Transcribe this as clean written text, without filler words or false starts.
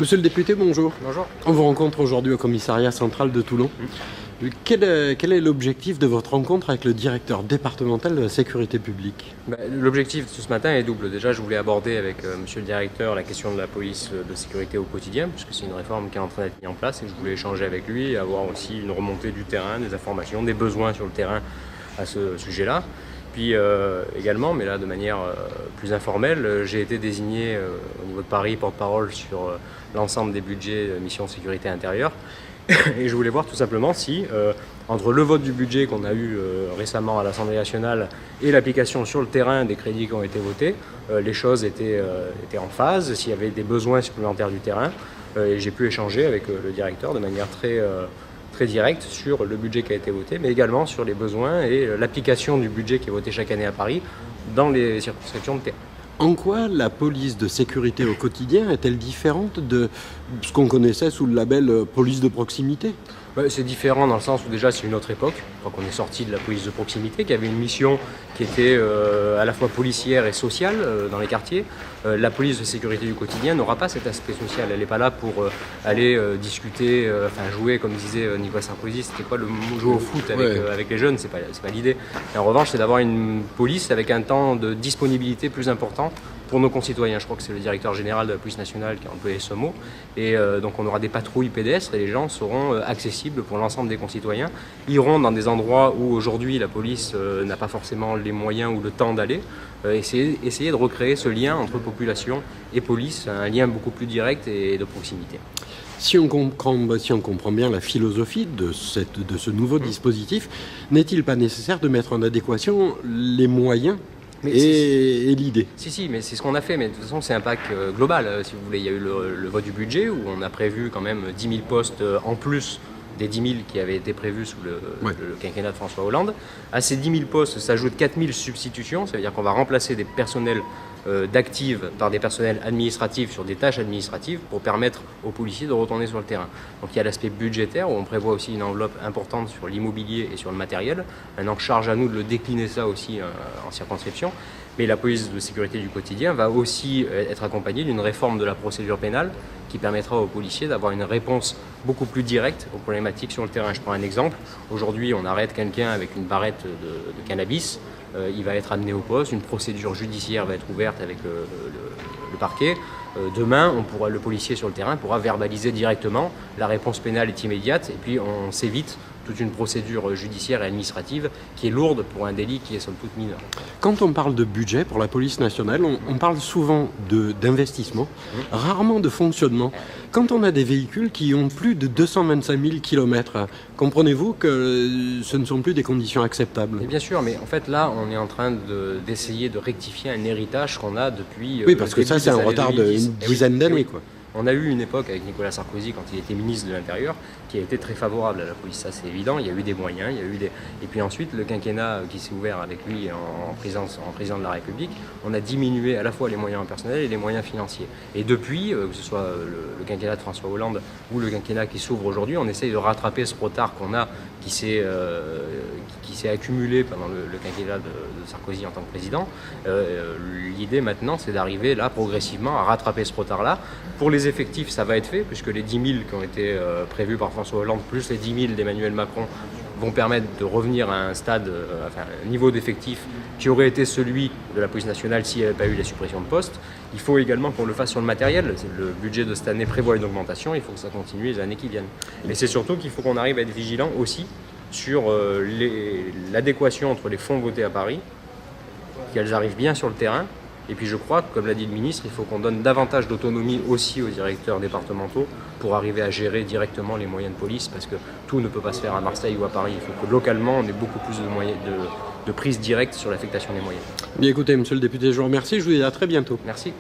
Monsieur le député, bonjour. Bonjour. On vous rencontre aujourd'hui au commissariat central de Toulon. Quel est l'objectif de votre rencontre avec le directeur départemental de la sécurité publique? L'objectif de ce matin est double. Déjà, je voulais aborder avec monsieur le directeur la question de la police de sécurité au quotidien, puisque c'est une réforme qui est en train d'être mise en place, et je voulais échanger avec lui et avoir aussi une remontée du terrain, des informations, des besoins sur le terrain à ce sujet-là. Puis également, mais là de manière plus informelle, j'ai été désigné au niveau de Paris porte-parole sur l'ensemble des budgets mission sécurité intérieure. Et je voulais voir tout simplement si, entre le vote du budget qu'on a eu récemment à l'Assemblée nationale et l'application sur le terrain des crédits qui ont été votés, les choses étaient en phase, s'il y avait des besoins supplémentaires du terrain. Et j'ai pu échanger avec le directeur de manière très directe sur le budget qui a été voté, mais également sur les besoins et l'application du budget qui est voté chaque année à Paris dans les circonscriptions de terrain. En quoi la police de sécurité au quotidien est-elle différente de ce qu'on connaissait sous le label police de proximité? C'est différent dans le sens où déjà c'est une autre époque. Je crois qu'on est sorti de la police de proximité qui avait une mission qui était à la fois policière et sociale dans les quartiers. La police de sécurité du quotidien n'aura pas cet aspect social. Elle n'est pas là pour aller discuter, jouer comme disait Nicolas Sarkozy. C'était quoi le mot, jouer au foot avec les jeunes, c'est pas l'idée. En revanche, c'est d'avoir une police avec un temps de disponibilité plus important pour nos concitoyens. Je crois que c'est le directeur général de la police nationale qui a employé ce mot. Et donc on aura des patrouilles pédestres et les gens seront accessibles pour l'ensemble des concitoyens. Ils iront dans des endroits où aujourd'hui la police n'a pas forcément les moyens ou le temps d'aller. Essayer de recréer ce lien entre population et police, un lien beaucoup plus direct et de proximité. Si on comprend bien la philosophie de ce nouveau dispositif, n'est-il pas nécessaire de mettre en adéquation les moyens et l'idée? Si, mais c'est ce qu'on a fait, mais de toute façon c'est un pack global, si vous voulez. Il y a eu le vote du budget où on a prévu quand même 10 000 postes en plus des 10 000 qui avaient été prévus sous le quinquennat de François Hollande. À ces 10 000 postes s'ajoutent 4 000 substitutions, ça veut dire qu'on va remplacer des personnels d'active par des personnels administratifs sur des tâches administratives pour permettre aux policiers de retourner sur le terrain. Donc il y a l'aspect budgétaire où on prévoit aussi une enveloppe importante sur l'immobilier et sur le matériel. Maintenant, charge à nous de le décliner ça aussi en circonscription. Mais la police de sécurité du quotidien va aussi être accompagnée d'une réforme de la procédure pénale qui permettra aux policiers d'avoir une réponse beaucoup plus directe aux problématiques sur le terrain. Je prends un exemple. Aujourd'hui, on arrête quelqu'un avec une barrette de cannabis. Il va être amené au poste. Une procédure judiciaire va être ouverte avec le parquet. Demain, le policier sur le terrain pourra verbaliser directement. La réponse pénale est immédiate et puis on s'évite toute une procédure judiciaire et administrative qui est lourde pour un délit qui est somme toute mineur. Quand on parle de budget pour la police nationale, on parle souvent d'investissement, rarement de fonctionnement. Quand on a des véhicules qui ont plus de 225 000 km, comprenez-vous que ce ne sont plus des conditions acceptables? Et bien sûr, mais en fait là, on est en train d'essayer de rectifier un héritage qu'on a depuis... Oui, parce que ça, c'est un retard d'une dizaine d'années, quoi. On a eu une époque avec Nicolas Sarkozy, quand il était ministre de l'Intérieur, qui a été très favorable à la police, ça c'est évident. Il y a eu des moyens, et puis ensuite le quinquennat qui s'est ouvert avec lui en président de la République, on a diminué à la fois les moyens personnels et les moyens financiers. Et depuis, que ce soit le quinquennat de François Hollande ou le quinquennat qui s'ouvre aujourd'hui, on essaye de rattraper ce retard qu'on a, qui s'est accumulé pendant le quinquennat de Sarkozy en tant que président. L'idée maintenant, c'est d'arriver là progressivement à rattraper ce retard-là. Pour les effectifs, ça va être fait, puisque les 10 000 qui ont été prévus par François Hollande, plus les 10 000 d'Emmanuel Macron, vont permettre de revenir à un stade, un niveau d'effectif qui aurait été celui de la police nationale s'il n'y avait pas eu les suppressions de postes. Il faut également qu'on le fasse sur le matériel. Le budget de cette année prévoit une augmentation, il faut que ça continue les années qui viennent. Mais c'est surtout qu'il faut qu'on arrive à être vigilant aussi sur l'adéquation entre les fonds votés à Paris, qu'elles arrivent bien sur le terrain. Et puis je crois que, comme l'a dit le ministre, il faut qu'on donne davantage d'autonomie aussi aux directeurs départementaux pour arriver à gérer directement les moyens de police, parce que tout ne peut pas se faire à Marseille ou à Paris. Il faut que localement, on ait beaucoup plus de prise directe sur l'affectation des moyens. Bien écoutez, monsieur le député, je vous remercie. Je vous dis à très bientôt. Merci.